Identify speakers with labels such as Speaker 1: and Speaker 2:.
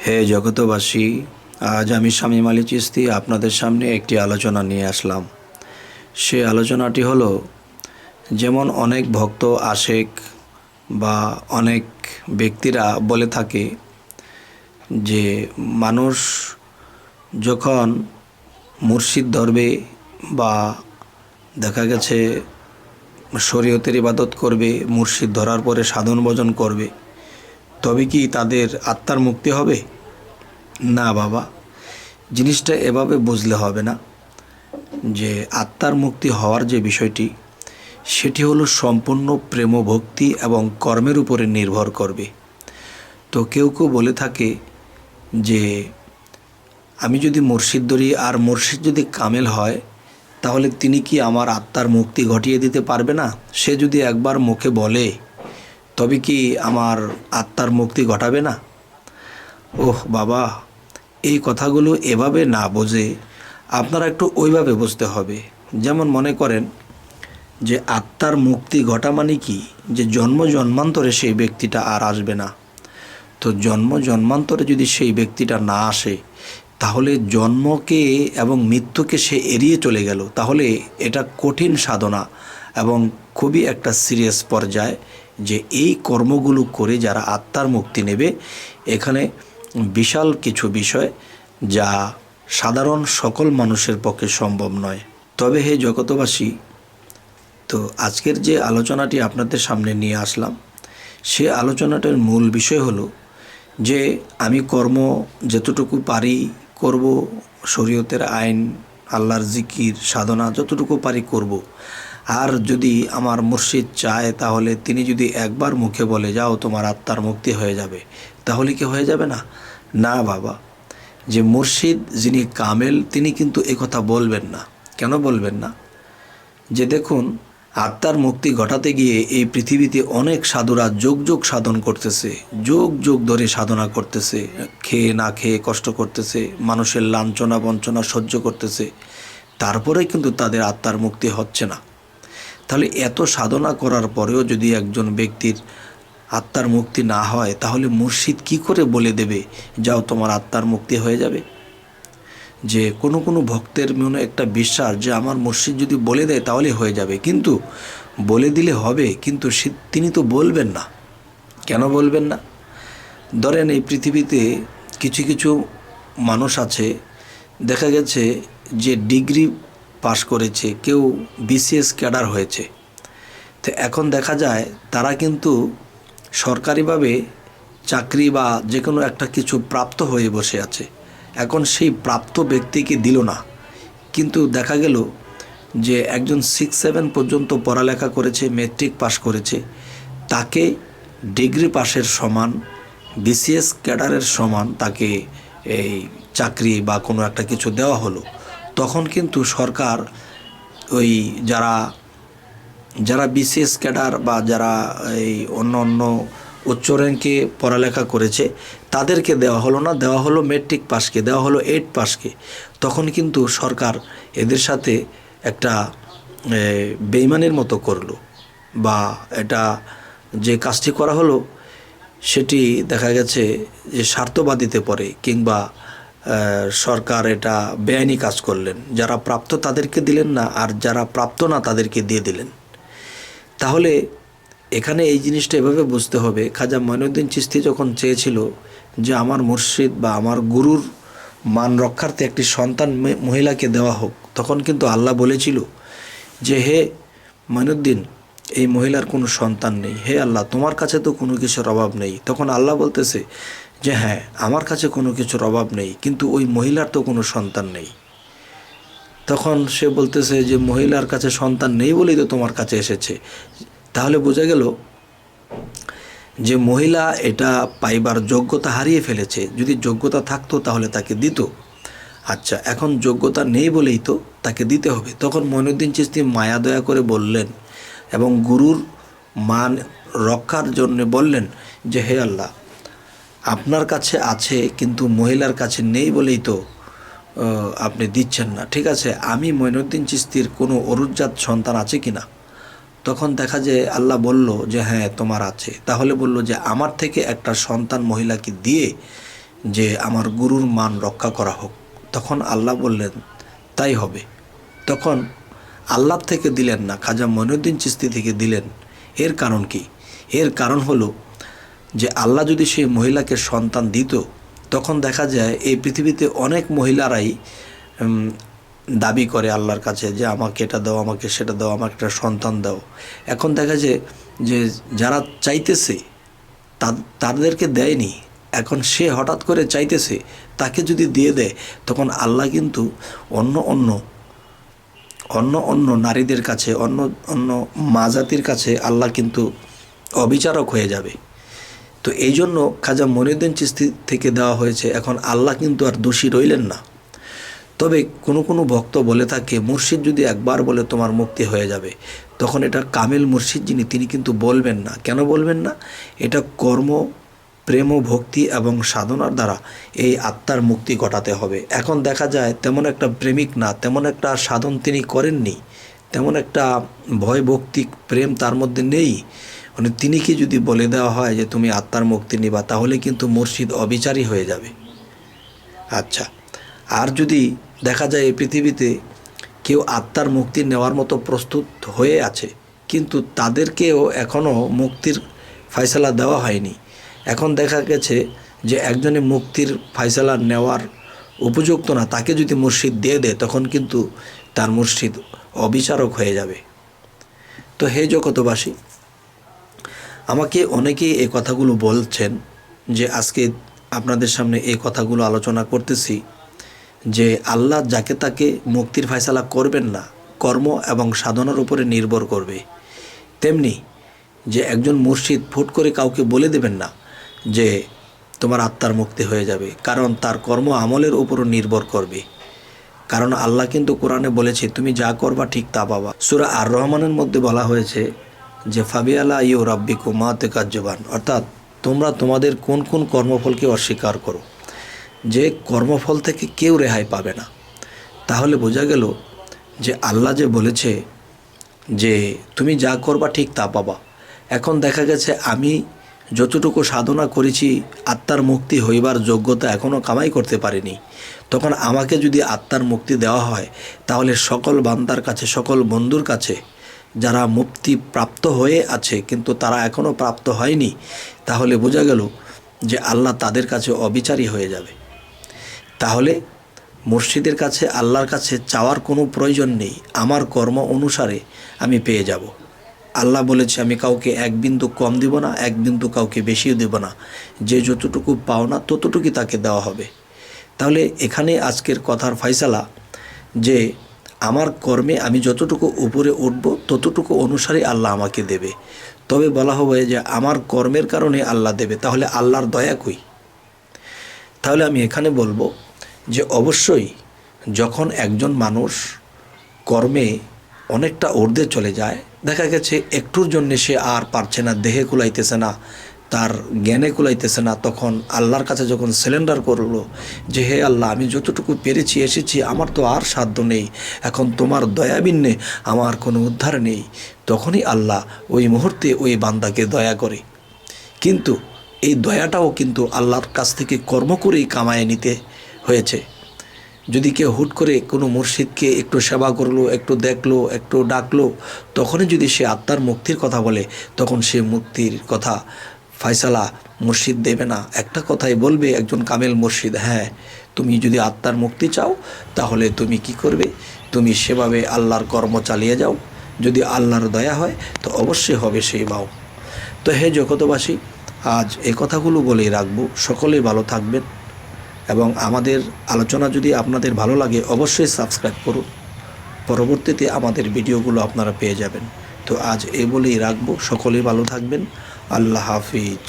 Speaker 1: হে জগতবাসী, আজ আমি শামীম আলী চিশতি আপনাদের সামনে একটি আলোচনা নিয়ে আসলাম। সে আলোচনাটি হলো, যেমন অনেক ভক্ত আশেক বা অনেক ব্যক্তিরা বলে থাকে যে মানুষ যখন মুর্শিদ ধরবে বা দেখা গেছে শরীয়তের ইবাদত করবে, মুর্শিদ ধরার পরে সাধন ভজন করবে, তবে কি তাদের আত্মার মুক্তি হবে? না বাবা, জিনিসটা এভাবে বুঝলে হবে না। যে আত্মার মুক্তি হওয়ার যে বিষয়টি, সেটি হলো সম্পূর্ণ প্রেম ভক্তি এবং কর্মের উপরে নির্ভর করবে। তো কেউ কেউ বলে থাকে যে আমি যদি মুর্শিদ ধরি আর মুর্শিদ যদি কামেল হয়, তাহলে তিনি কি আমার আত্মার মুক্তি ঘটিয়ে দিতে পারবে না? সে যদি একবার মুখে বলে, তবে কি আমার আত্মার মুক্তি ঘটাবে না? ওহ বাবা, এই কথাগুলো এভাবে না বুঝে আপনারা একটু ওইভাবে বুঝতে হবে। যেমন মনে করেন যে আত্মার মুক্তি ঘটা মানে কি, যে জন্ম জন্মান্তরে সেই ব্যক্তিটা আর আসবে না। তো জন্ম জন্মান্তরে যদি সেই ব্যক্তিটা না আসে, তাহলে জন্মকে এবং মৃত্যুকে সে এড়িয়ে চলে গেল। তাহলে এটা কঠিন সাধনা এবং খুবই একটা সিরিয়াস পর্যায়, যে এই কর্মগুলো করে যারা আত্মার মুক্তি নেবে, এখানে বিশাল কিছু বিষয় যা সাধারণ সকল মানুষের পক্ষে সম্ভব নয়। তবে হে জগতবাসী, তো আজকের যে আলোচনাটি আপনাদের সামনে নিয়ে আসলাম, সে আলোচনাটার মূল বিষয় হলো যে আমি কর্ম যতটুকু পারি করব, শরীয়তের আইন, আল্লাহর জিকির সাধনা যতটুকু পারি করব। আর যদি আমার মুর্শিদ চায়, তাহলে তিনি যদি একবার মুখে বলে যাও তোমার আত্মার মুক্তি হয়ে যাবে, তাহলে কি হয়ে যাবে না? না বাবা, যে মুর্শিদ যিনি কামেল, তিনি কিন্তু একথা বলবেন না। কেন বলবেন না? যে দেখুন, আত্মার মুক্তি ঘটাতে গিয়ে এই পৃথিবীতে অনেক সাধুরা যোগ যোগ সাধন করতেছে, যোগ যোগ ধরে সাধনা করতেছে, খেয়ে না খেয়ে কষ্ট করতেছে, মানুষের লাঞ্ছনা বঞ্চনা সহ্য করতেছে, তারপরে কিন্তু তাদের আত্মার মুক্তি হচ্ছে না। তাহলে এত সাধনা করার পরেও যদি একজন ব্যক্তির আত্মার মুক্তি না হয়, তাহলে মুর্শিদ কি করে বলে দেবে যাও তোমার আত্মার মুক্তি হয়ে যাবে? যে কোনো কোনো ভক্তের মনে একটা বিশ্বাস যে আমার মুর্শিদ যদি বলে দেয় তাহলে হয়ে যাবে, কিন্তু বলে দিলে হবে, কিন্তু তিনি তো বলবেন না। কেন বলবেন না? ধরেন এই পৃথিবীতে কিছু কিছু মানুষ আছে, দেখা গেছে যে ডিগ্রি পাশ করেছে, কেউ বিসিএস ক্যাডার হয়েছে। তো এখন দেখা যায় তারা কিন্তু সরকারিভাবে চাকরি বা যে কোনো একটা কিছু প্রাপ্ত হয়ে বসে আছে। এখন সেই প্রাপ্ত ব্যক্তিকে দিল না, কিন্তু দেখা গেল যে একজন 6-7 পর্যন্ত পড়ালেখা করেছে, মেট্রিক পাস করেছে, তাকে ডিগ্রি পাসের সমান, বিসিএস ক্যাডারের সমান তাকে এই চাকরি বা কোনো একটা কিছু দেওয়া হলো। তখন কিন্তু সরকার ওই যারা যারা বিসিএস ক্যাডার বা যারা এই অন্য অন্য উচ্চ র্যাঙ্কে পড়ালেখা করেছে, তাদেরকে দেওয়া হলো না, দেওয়া হলো মেট্রিক পাসকে, দেওয়া হলো 8 পাসকে। তখন কিন্তু সরকার এদের সাথে একটা বেইমানির মতো করলো, বা এটা যে কাজটি করা হলো সেটি দেখা গেছে যে স্বার্থবাদিতে পড়ে, কিংবা সরকার এটা বেআইনি কাজ করলেন। যারা প্রাপ্ত তাদেরকে দিলেন না, আর যারা প্রাপ্ত না তাদেরকে দিয়ে দিলেন। তাহলে এখানে এই জিনিসটা এভাবে বুঝতে হবে, খাজা মঈনুদ্দিন চিশতি যখন চেয়েছিল যে আমার মুর্শিদ বা আমার গুরুর মান রক্ষার্থে একটি সন্তান মহিলাকে দেওয়া হোক, তখন কিন্তু আল্লাহ বলেছিল যে হে মঈনুদ্দিন, এই মহিলার কোনো সন্তান নেই, হে আল্লাহ তোমার কাছে তো কোনো কিছুর অভাব নেই। তখন আল্লাহ বলতেছে যে হ্যাঁ, আমার কাছে কোনো কিছুর অভাব নেই, কিন্তু ওই মহিলার তো কোনো সন্তান নেই। তখন সে বলতেছে যে মহিলার কাছে সন্তান নেই বলেই তো তোমার কাছে এসেছে। তাহলে বোঝা গেল যে মহিলা এটা পাইবার যোগ্যতা হারিয়ে ফেলেছে। যদি যোগ্যতা থাকতো তাহলে তাকে দিত। আচ্ছা, এখন যোগ্যতা নেই বলেই তো তাকে দিতে হবে। তখন মঈনুদ্দিন চিশতি মায়া দয়া করে বললেন এবং গুরুর মান রক্ষার জন্য বললেন যে হে আল্লাহ, আপনার কাছে আছে কিন্তু মহিলার কাছে নেই বলেই তো আপনি দিচ্ছেন না। ঠিক আছে, আমি মঈনুদ্দিন চিশতির কোনো অরুৎজাত সন্তান আছে কি না? তখন দেখা যায় আল্লাহ বলল যে হ্যাঁ তোমার আছে। তাহলে বলল যে আমার থেকে একটা সন্তান মহিলাকে দিয়ে যে আমার গুরুর মান রক্ষা করা হোক। তখন আল্লাহ বললেন তাই হবে। তখন আল্লাহ থেকে দিলেন না, খাজা মঈনুদ্দিন চিশতি থেকে দিলেন। এর কারণ কি? এর কারণ হলো যে আল্লাহ যদি সেই মহিলাকে সন্তান দিত, তখন দেখা যায় এই পৃথিবীতে অনেক মহিলারাই দাবি করে আল্লাহর কাছে যে আমাকে এটা দাও, আমাকে সেটা দাও, আমাকে একটা সন্তান দাও। এখন দেখা যায় যে যারা চাইতেছে তাদেরকে দেয়নি, এখন সে হঠাৎ করে চাইতেছে, তাকে যদি দিয়ে দেয় তখন আল্লাহ কিন্তু অন্য অন্য নারীদের কাছে, অন্য মা জাতির কাছে আল্লাহ কিন্তু অবিচারক হয়ে যাবে। তো এই জন্য খাজা মঈনুদ্দিন চিশতি থেকে দেওয়া হয়েছে। এখন আল্লাহ কিন্তু আর দোষী রইলেন না। তবে কোনো ভক্ত বলে থাকে মুর্শিদ যদি একবার বলে তোমার মুক্তি হয়ে যাবে, তখন এটা কামেল মুর্শিদ যিনি তিনি কিন্তু বলবেন না। কেন বলবেন না? এটা কর্ম, প্রেম, ভক্তি এবং সাধনার দ্বারা এই আত্মার মুক্তি ঘটাতে হবে। এখন দেখা যায় তেমন একটা প্রেমিক না, তেমন একটা সাধন তিনি করেননি, তেমন একটা ভয়, ভক্তি, প্রেম তার মধ্যে নেই। মানে তিনি কি যদি বলে দেওয়া হয় যে তুমি আত্মার মুক্তি নিবা, তাহলে কিন্তু মুর্শিদ অবিচারী হয়ে যাবে। আচ্ছা, আর যদি দেখা যায় এই পৃথিবীতে কেউ আত্মার মুক্তি নেওয়ার মতো প্রস্তুত হয়ে আছে, কিন্তু তাদেরকেও এখনও মুক্তির ফয়সালা দেওয়া হয়নি। এখন দেখা গেছে যে একজনে মুক্তির ফয়সালা নেওয়ার উপযুক্ত না, তাকে যদি মুর্শিদ দিয়ে দেয় তখন কিন্তু তার মুর্শিদ অবিচারক হয়ে যাবে। তো হে জগতবাসী, আমাকে অনেকেই এই কথাগুলো বলছেন যে আজকে আপনাদের সামনে এই কথাগুলো আলোচনা করতেছি যে আল্লাহ যাকে তাকে মুক্তির ফয়সালা করবেন না, কর্ম এবং সাধনার উপরে নির্ভর করবে। তেমনি যে একজন মুর্শিদ ফুট করে কাউকে বলে দেবেন না যে তোমার আত্মার মুক্তি হয়ে যাবে, কারণ তার কর্ম আমলের উপরও নির্ভর করবে। কারণ আল্লাহ কিন্তু কোরআনে বলেছে তুমি যা করবা ঠিক তা পাবা। সূরা আর রহমানের মধ্যে বলা হয়েছে যে ফাবিআলা ইউ রাব্বিকুম মা তাকাজ্জুবান, অর্থাৎ তোমরা তোমাদের কোন কোন কর্মফলকে অস্বীকার করো, যে কর্মফল থেকে কেউ রেহাই পাবে না। তাহলে বোঝা গেল যে আল্লাহ যে বলেছে যে তুমি যা করবা ঠিক তা পাবা। এখন দেখা গেছে আমি যতটুকু সাধনা করেছি আত্মার মুক্তি হইবার যোগ্যতা এখনও কামাই করতে পারিনি। তখন আমাকে যদি আত্মার মুক্তি দেওয়া হয়, তাহলে সকল বান্দার কাছে, সকল বন্ধুর কাছে যারা মুক্তি প্রাপ্ত হয়ে আছে কিন্তু তারা এখনও প্রাপ্ত হয়নি, তাহলে বোঝা গেল যে আল্লাহ তাদের কাছে অবিচারী হয়ে যাবে। তাহলে মুর্শিদের কাছে, আল্লাহর কাছে চাওয়ার কোনো প্রয়োজন নেই, আমার কর্ম অনুসারে আমি পেয়ে যাব। আল্লাহ বলেছে আমি কাউকে এক বিন্দু কম দিব না, এক বিন্দু কাউকে বেশিও দেব না, যে যতটুকু পাওনা ততটুকুই তাকে দেওয়া হবে। তাহলে এখানে আজকের কথার ফয়সালা যে আমার কর্মে আমি যতটুকু উপরে উঠব ততটুকু অনুসারে আল্লাহ আমাকে দেবে। তবে বলা হবে যে আমার কর্মের কারণে আল্লাহ দেবে, তাহলে আল্লাহর দয়া কই? তাহলে আমি এখানে বলবো যে অবশ্যই যখন একজন মানুষ কর্মে অনেকটা ঊর্ধ্বে চলে যায়, দেখা গেছে একটুর জন্যে সে আর পারছে না, দেহে কুলাইতেছে না, তার জ্ঞানে কুলাইতেছে না, তখন আল্লাহর কাছে যখন সিলেন্ডার করলো যে হে আল্লাহ আমি যতটুকু পেরেছি এসেছি, আমার তো আর সাধ্য নেই, এখন তোমার দয়াবিন্নে আমার কোনো উদ্ধার নেই, তখনই আল্লাহ ওই মুহূর্তে ওই বান্দাকে দয়া করে। কিন্তু এই দয়াটাও কিন্তু আল্লাহর কাছ থেকে কর্ম করেই কামায় নিতে হয়েছে। যদি কেউ হুট করে কোনো মুর্শিদকে একটু সেবা করলো, একটু দেখলো, একটু ডাকলো, তখনই যদি সে আত্মার মুক্তির কথা বলে, তখন সে মুক্তির কথা ফয়সালা মুর্শিদ দেবে না। একটা কথাই বলবে একজন কামেল মুর্শিদ, হ্যাঁ তুমি যদি আত্মার মুক্তি চাও তাহলে তুমি কি করবে, তুমি সেভাবে আল্লাহর কর্ম চালিয়ে যাও, যদি আল্লাহর দয়া হয় তো অবশ্যই হবে সেই বাও। তো হে জগতবাসী, আজ এই কথাগুলো বলেই রাখবো। সকলেই ভালো থাকবেন এবং আমাদের আলোচনা যদি আপনাদের ভালো লাগে অবশ্যই সাবস্ক্রাইব করুন, পরবর্তীতে আমাদের ভিডিওগুলো আপনারা পেয়ে যাবেন। তো আজ এই বলেই রাখবো, সকলেই ভালো থাকবেন। আল্লাহ হাফিজ।